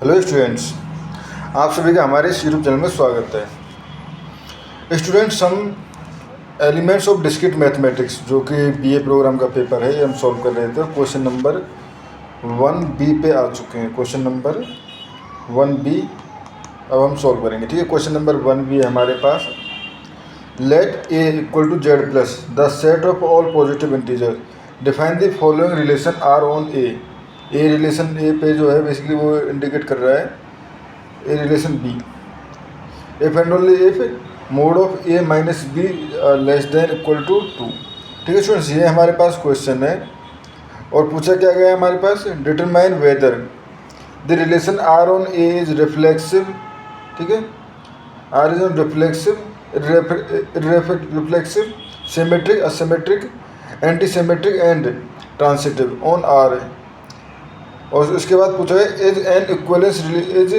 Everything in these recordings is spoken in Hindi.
हेलो स्टूडेंट्स, आप सभी का हमारे इस यूट्यूब चैनल में स्वागत है। स्टूडेंट्स, हम एलिमेंट्स ऑफ डिस्क्रीट मैथमेटिक्स जो कि बीए प्रोग्राम का पेपर है, ये हम सॉल्व कर रहे थे। क्वेश्चन नंबर 1B पे आ चुके हैं। क्वेश्चन नंबर 1B अब हम सॉल्व करेंगे। ठीक है, क्वेश्चन नंबर 1B है हमारे पास। Let a equal to Z plus the set of all positive integer define the following relation R on a relation a पे जो है बेसिकली वो इंडिकेट कर रहा है a relation b. If and only if mod of a minus B less than equal to 2। ठीक है स्टूडेंट्स, ये हमारे पास क्वेश्चन है और पूछा क्या गया है हमारे पास, determine whether the relation R on a is reflexive. ठीक है, R is on reflexive, reflexive, symmetric, asymmetric, anti symmetric and transitive on R. और इसके बाद पूछा है is an equivalence is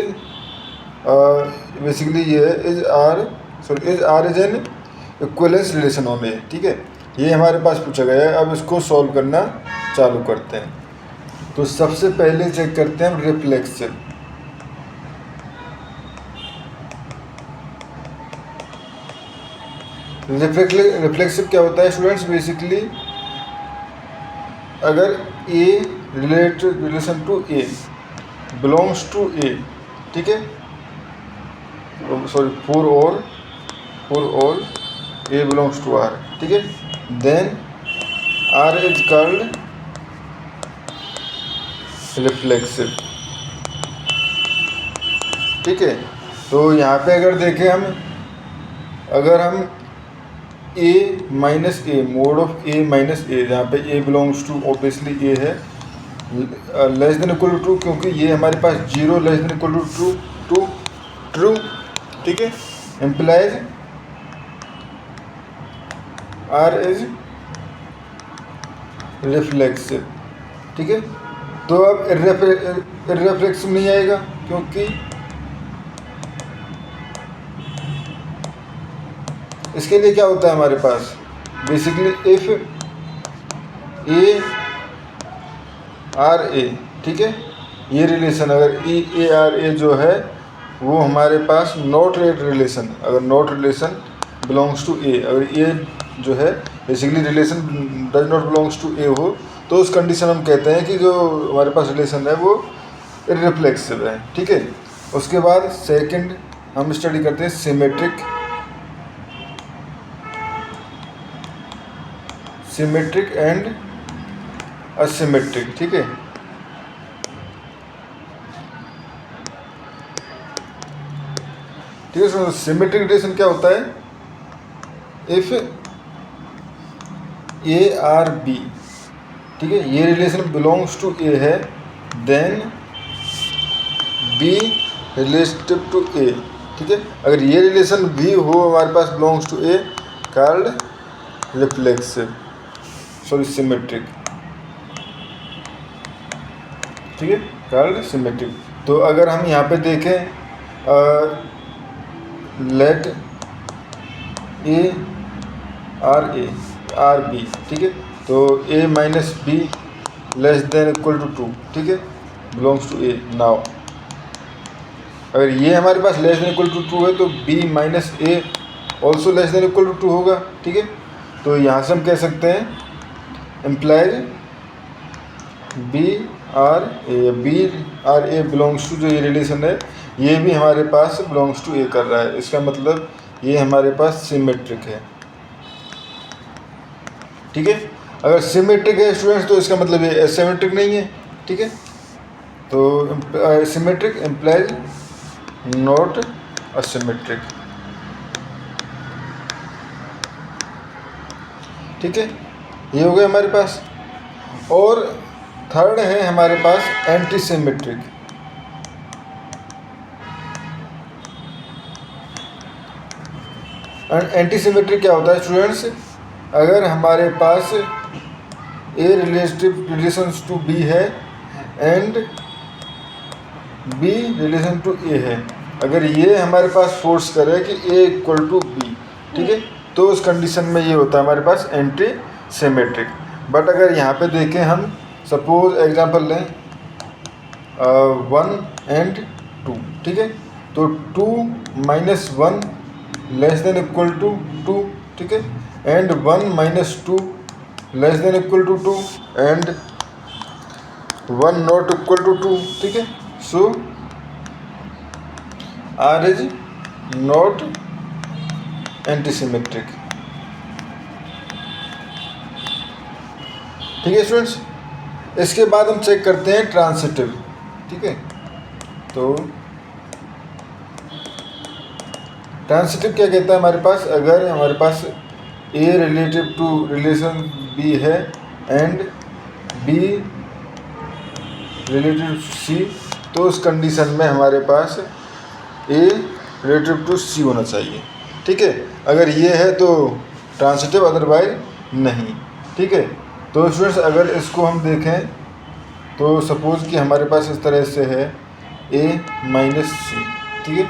basically ये है is R is an equivalence relation on a. ठीक है, ये हमारे पास पूछा गया है। अब इसको सॉल्व करना चालू करते हैं। तो सबसे पहले चेक करते हैं हम रिफ्लेक्सिव। रिफ्लेक्सिव क्या होता है स्टूडेंट्स, बेसिकली अगर a relation to a belongs to a, ठीक है, sorry for all a belongs to R, ठीक है, then R is called reflexive. ठीक है, तो यहाँ पे अगर देखें हम, अगर हम a minus a, mod of a minus a, जहाँ पे a belongs to obviously a है, less than equal to true, क्योंकि ये हमारे पास 0 less than equal to true. ठीक है, एम्प्लाइज आर इज रिफ्लेक्सिव। ठीक है, तो अब रिफ्लेक्सिव नहीं आएगा क्योंकि इसके लिए क्या होता है हमारे पास, basically if A R A, ठीक है, ये रिलेशन अगर ए आर ए जो है वो हमारे पास नॉट रिलेशन, अगर not relation belongs to a, अगर ए जो है basically relation does not belongs to a हो, तो उस कंडीशन हम कहते हैं कि जो हमारे पास रिलेशन है वो इररिफ्लेक्सिव है। ठीक है, उसके बाद सेकंड हम स्टडी करते हैं सिमेट्रिक एंड असिमेट्रिक। ठीक है, ठीक है, सिमेट्रिक रिलेशन क्या होता है, इफ ए आर बी, ठीक है, ये रिलेशन बिलोंग्स टू ए है, then b relative to a. ठीक है, अगर ये रिलेशन भी हो हमारे पास belongs to a, called reflexive, sorry symmetric. ठीक है, कॉल्ड सिमेट्रिक। तो अगर हम यहाँ पे देखें लेट ए आर बी, ठीक है, तो A minus B less than equal to 2, ठीक है, बिलोंग्स टू ए। नाउ अगर ये हमारे पास लेस देन इक्वल टू 2 है तो B minus A also less than equal to 2 होगा। ठीक है, तो यहाँ से हम कह सकते हैं implies B R A belongs to, जो ये रिलेशन है ये भी हमारे पास बिलोंग्स टू ए कर रहा है। इसका मतलब ये हमारे पास सिमेट्रिक है। ठीक है, अगर सिमेट्रिक है स्टूडेंट्स तो इसका मतलब ये एसिमेट्रिक नहीं है। ठीक है, तो सिमेट्रिक इम्प्लाइज नॉट असिमेट्रिक। ठीक है, ये हो गया हमारे पास। और थर्ड है हमारे पास एंटी सिमेट्रिक। एंटी सिमेट्रिक क्या होता है स्टूडेंट्स, अगर हमारे पास ए रिलेशन टू बी है and B relation to a है, अगर ये हमारे पास फोर्स करे कि ए इक्वल टू बी, ठीक है, तो उस कंडीशन में ये होता है हमारे पास एंटी सिमेट्रिक। बट अगर यहाँ पे देखें हम, सपोज एग्जांपल लें 1 एंड 2, ठीक है। तो 2 minus 1 less than equal to 2, ठीक है, and 1 minus 2 less than equal to 2 and 1 not equal to 2, ठीक है। So R is not antisymmetric, ठीक है स्टूडेंट्स। इसके बाद हम चेक करते हैं ट्रांसिटिव, ठीक है। तो ट्रांसिटिव क्या कहता है हमारे पास, अगर हमारे पास A relative to relation B है and B relative to C, तो उस कंडीशन में हमारे पास A रिलेटिव टू C होना चाहिए, ठीक है। अगर ये है तो ट्रांसिटिव, अदरवाइज नहीं, ठीक है। तो स्टूडेंट्स अगर इसको हम देखें तो सपोज़ कि हमारे पास इस तरह से है A माइनस सी, ठीक है।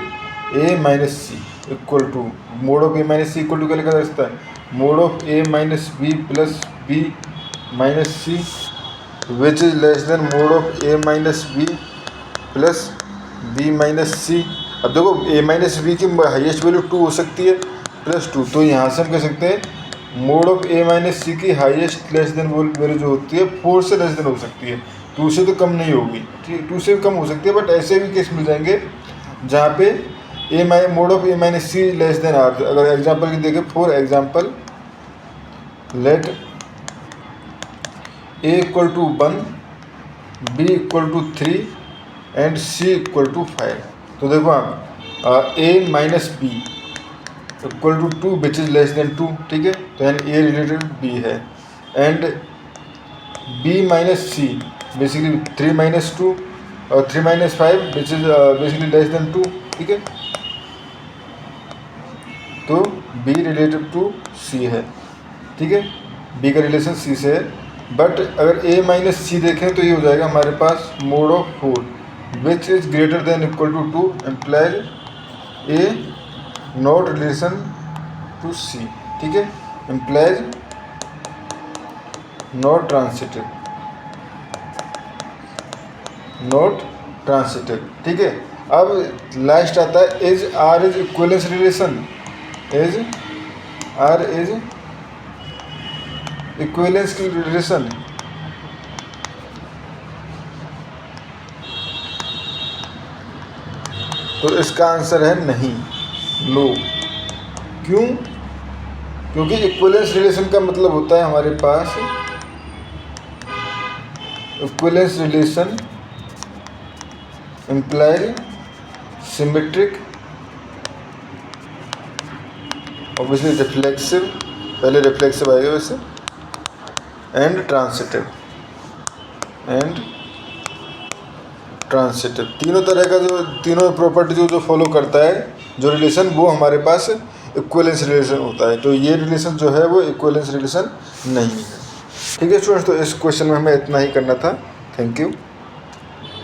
A minus C equal to mod of A minus C equal to क्या लिखा जा सकता है, mod of A minus B plus B minus C which is less than mod of A minus B plus B minus C. अब देखो A माइनस बी की हाईएस्ट वैल्यू 2 हो सकती है प्लस 2, तो यहाँ से हम कह सकते हैं मोड ऑफ A माइनस सी की हाईएस्ट लेस देन वैल्यू जो होती है 4 से लेस देन हो सकती है, 2 से तो कम नहीं होगी, ठीक, 2 से कम हो सकती है। बट ऐसे भी केस मिल जाएंगे जहाँ पे mode of A minus C less than R. अगर एग्जांपल की देखें, for example let A equal to 1, B equal to 3 and C equal to 5। तो देखो आप A minus B equal to 2 which is less than 2, ठीक है। तो यानी A रिलेटेड B है and B minus C basically 3 minus 2 और 3 minus 5 which is basically less than 2, ठीक है। तो B रिलेटिव टू C है, ठीक है, B का रिलेशन C से है। बट अगर A माइनस सी देखें तो ये हो जाएगा हमारे पास mod of 4 which is greater than equal to 2 implies A not relation to C, ठीक है, implies not transitive, not transitive, ठीक है। अब लास्ट आता है is R is equivalence relation, is R is equivalence की रिलेशन। तो इसका आंसर है नहीं, नो। क्यों? क्योंकि इक्विवेलेंस रिलेशन का मतलब होता है हमारे पास equivalence relation implies symmetric, obviously reflexive, पहले रिफ्लेक्सिव आएगा वैसे, एंड ट्रांसिटिव, एंड ट्रांसिटिव। तीनों तरह का जो तीनों प्रॉपर्टी जो फॉलो करता है जो रिलेशन, वो हमारे पास इक्विवेलेंस रिलेशन होता है। तो ये रिलेशन जो है वो इक्विवेलेंस रिलेशन नहीं है, ठीक है स्टूडेंट्स। तो इस क्वेश्चन में हमें इतना ही करना था। Thank you.